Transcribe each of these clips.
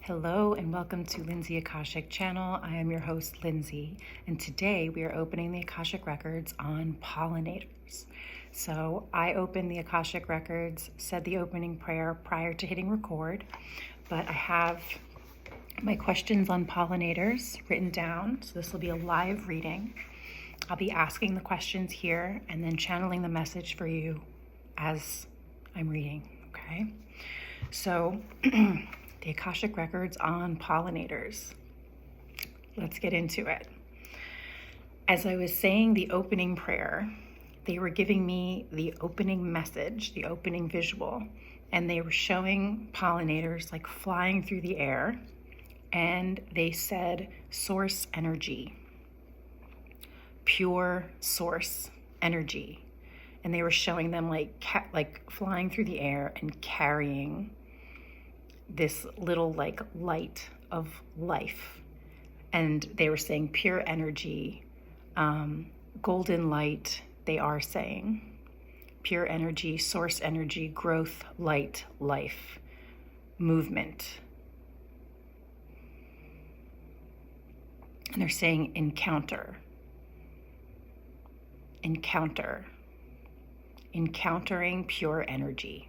Hello and welcome to Lindsay Akashic channel. I am your host, Lindsay, and today we are opening the Akashic Records on pollinators. So I opened the Akashic Records, said the opening prayer prior to hitting record, but I have my questions on pollinators written down, so this will be a live reading. I'll be asking the questions here and then channeling the message for you as I'm reading, okay? So the Akashic Records on pollinators. Let's get into it. As I was saying the opening prayer, they were giving me the opening message, the opening visual, and they were showing pollinators like flying through the air, and they said source energy, pure source energy. And they were showing them like flying through the air and carrying this little like light of life. And they were saying pure energy, golden light. They are saying pure energy, source energy, growth, light, life, movement. And they're saying encounter, encountering pure energy,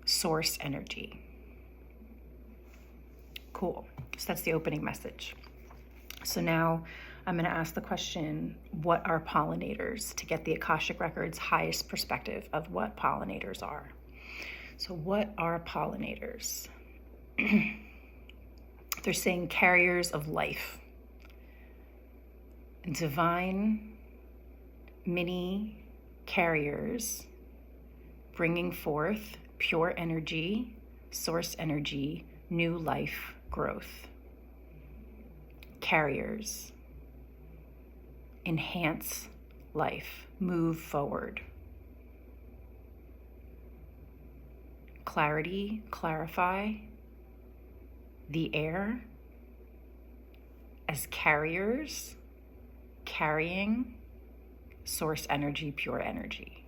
source energy. Cool. So that's the opening message. So now I'm going to ask the question, what are pollinators, to get the Akashic Records' highest perspective of what pollinators are. So what are pollinators? They're saying carriers of life, divine mini carriers bringing forth pure energy, source energy, new life, growth. Carriers enhance life, move forward. Clarity, clarify the air as carriers, carrying source energy, pure energy.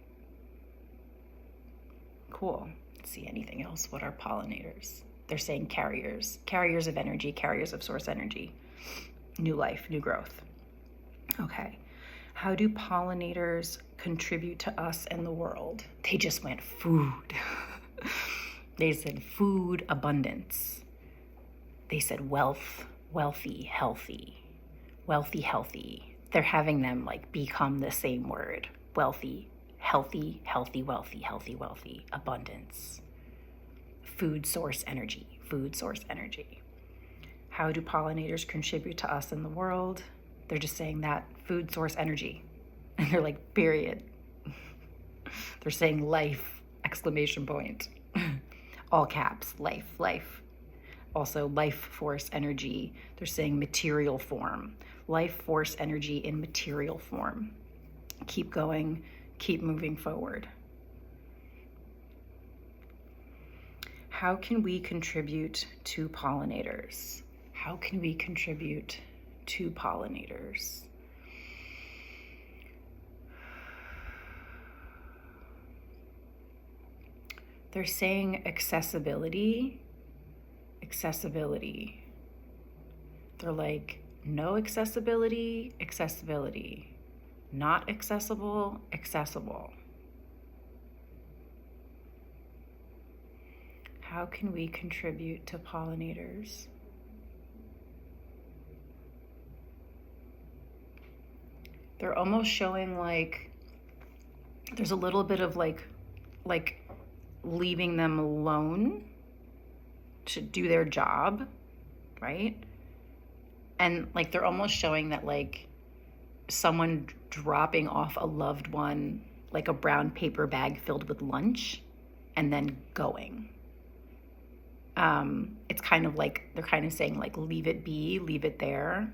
Cool. Let's see, anything else? What are pollinators? They're saying carriers of energy, carriers of source energy, new life, new growth. Okay. How do pollinators contribute to us and the world? They just went food. They said food abundance. They said wealth, wealthy, healthy, wealthy, healthy. They're having them like become the same word. Wealthy, healthy, healthy, wealthy, healthy, wealthy, abundance. Food source energy, food source energy. How do pollinators contribute to us in the world? They're just saying that food source energy. And they're like, period. They're saying life, exclamation point. All caps, life, life. Also life force energy. They're saying material form. Life force energy in material form. Keep going, keep moving forward. How can we contribute to pollinators? How can we contribute to pollinators? They're saying accessibility. They're like, no accessibility, accessibility. Not accessible, accessible. How can we contribute to pollinators? They're almost showing like there's a little bit of like leaving them alone to do their job, right? And like they're almost showing that like someone dropping off a loved one, like a brown paper bag filled with lunch, and then going. It's kind of like they're kind of saying like leave it be, leave it there,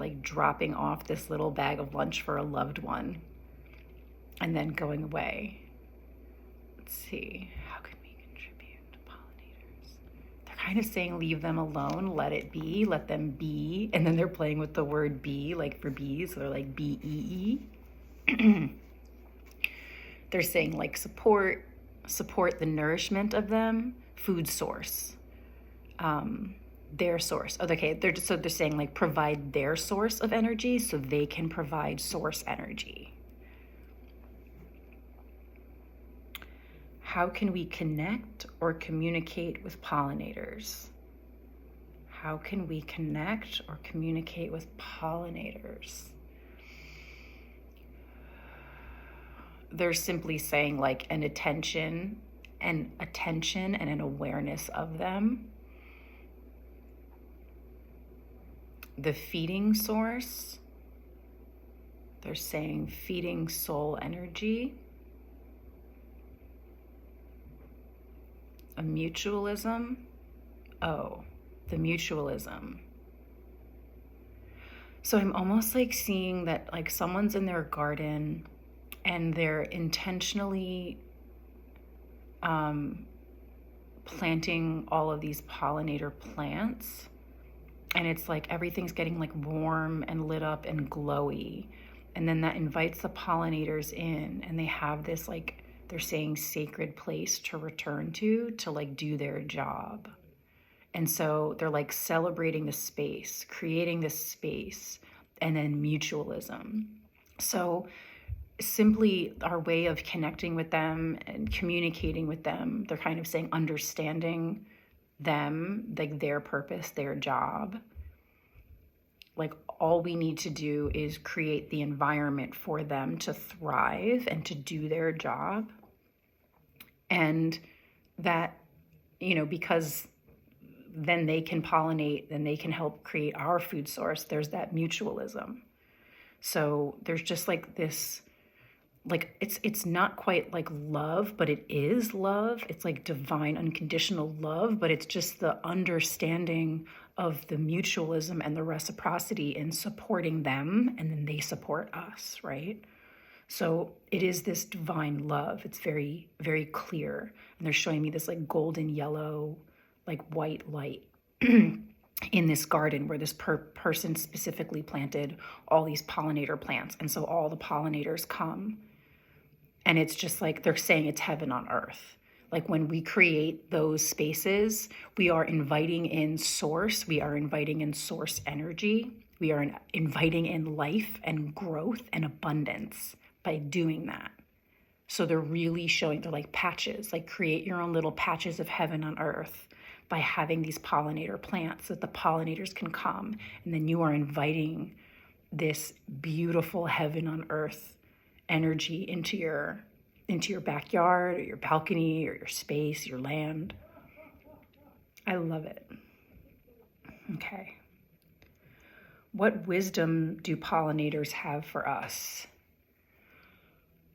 like dropping off this little bag of lunch for a loved one and then going away. Let's see, how can we contribute to pollinators? They're kind of saying leave them alone, let it be, let them be, and then they're playing with the word bee, like for bees, so they're like B-E-E. They're saying like support, support the nourishment of them, food source, their source. Okay, they're saying like provide their source of energy so they can provide source energy. How can we connect or communicate with pollinators? How can we connect or communicate with pollinators? They're simply saying like an attention and an awareness of them. The feeding source, they're saying feeding soul energy. A mutualism. Oh, the mutualism. So I'm almost like seeing that like someone's in their garden and they're intentionally planting all of these pollinator plants. And it's like everything's getting like warm and lit up and glowy. And then that invites the pollinators in, and they have this like, they're saying sacred place to return to like do their job. And so they're like celebrating the space, creating this space, and then mutualism. So simply our way of connecting with them and communicating with them, they're kind of saying understanding them, like their purpose, their job. Like all we need to do is create the environment for them to thrive and to do their job. And that, because then they can pollinate, then they can help create our food source. There's that mutualism. So there's just like this, like it's not quite like love, but it is love. It's like divine unconditional love, but it's just the understanding of the mutualism and the reciprocity in supporting them, and then they support us, right? So it is this divine love. It's very, very clear. And they're showing me this like golden yellow, like white light in this garden where this person specifically planted all these pollinator plants. And so all the pollinators come. And it's just like they're saying it's heaven on earth. Like when we create those spaces, we are inviting in source. We are inviting in source energy. We are inviting in life and growth and abundance by doing that. So they're really showing, they're like patches, like create your own little patches of heaven on earth by having these pollinator plants so that the pollinators can come. And then you are inviting this beautiful heaven on earth energy into your backyard or your balcony or your space, your land. I love it. Okay. What wisdom do pollinators have for us?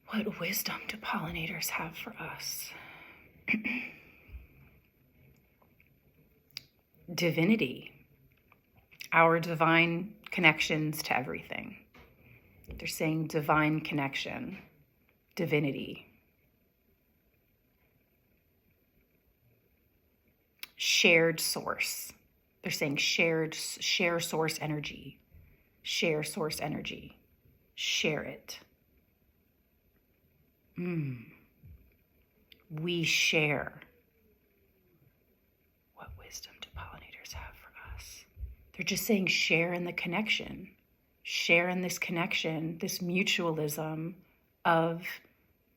What wisdom do pollinators have for us? Divinity, our divine connections to everything. They're saying divine connection, divinity. Shared source. They're saying share source energy. Share source energy. Share it. We share. What wisdom do pollinators have for us? They're just saying share in the connection. Share in this connection, this mutualism of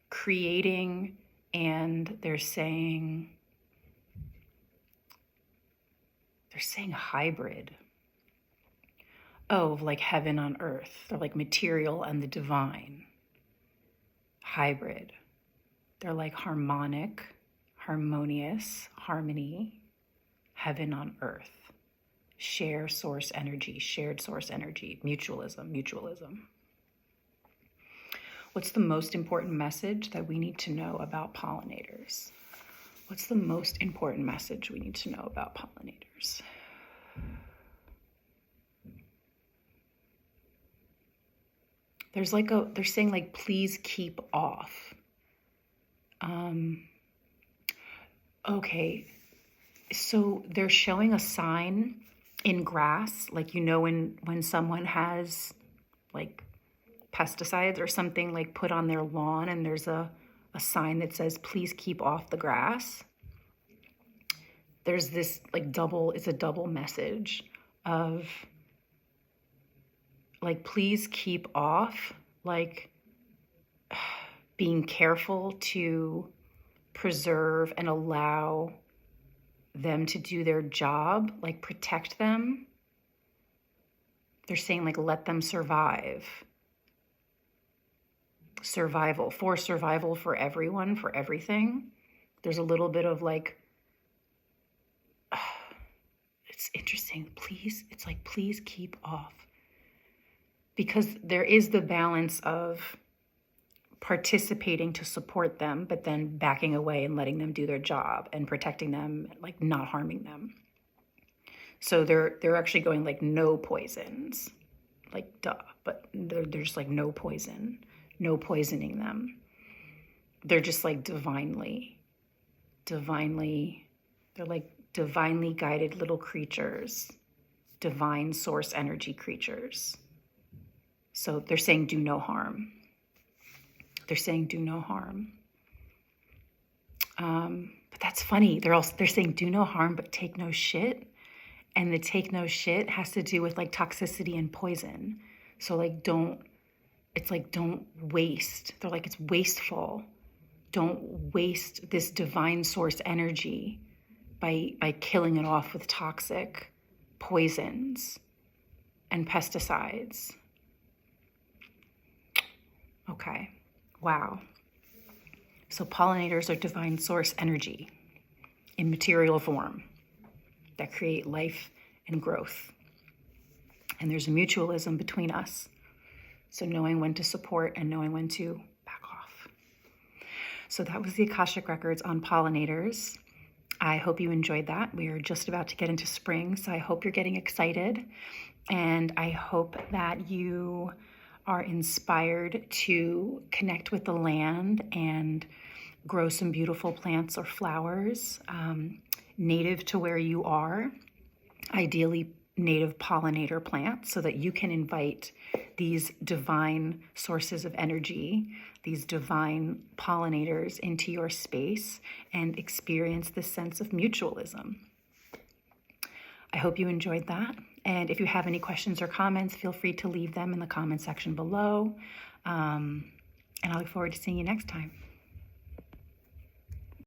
creating, and they're saying hybrid. Oh, like heaven on earth. They're like material and the divine. Hybrid. They're like harmonic, harmonious, harmony, heaven on earth. Share source energy, shared source energy, mutualism. What's the most important message that we need to know about pollinators? What's the most important message we need to know about pollinators? They're saying like, please keep off. Okay, so they're showing a sign in grass, like, when someone has like pesticides or something like put on their lawn and there's a a sign that says, please keep off the grass. There's this like it's a double message of like, please keep off, like being careful to preserve and allow them to do their job, like protect them. They're saying like, let them survive. Survival for everyone, for everything. There's a little bit of like, it's interesting. Please, it's like, please keep off. Because there is the balance of participating to support them, but then backing away and letting them do their job and protecting them, like not harming them. So they're actually going like no poisons, like duh, but they're just like no poison, no poisoning them. They're just like divinely, they're like divinely guided little creatures, divine source energy creatures. So they're saying do no harm. They're saying do no harm. But that's funny. They're saying do no harm, but take no shit. And the take no shit has to do with like toxicity and poison. So like don't waste. They're like, it's wasteful. Don't waste this divine source energy by killing it off with toxic poisons and pesticides. Okay. Wow. So pollinators are divine source energy in material form that create life and growth. And there's a mutualism between us. So knowing when to support and knowing when to back off. So that was the Akashic Records on pollinators. I hope you enjoyed that. We are just about to get into spring, so I hope you're getting excited. And I hope that you are inspired to connect with the land and grow some beautiful plants or flowers native to where you are, ideally native pollinator plants, so that you can invite these divine sources of energy, these divine pollinators into your space and experience this sense of mutualism. I hope you enjoyed that. And if you have any questions or comments, feel free to leave them in the comment section below. And I look forward to seeing you next time.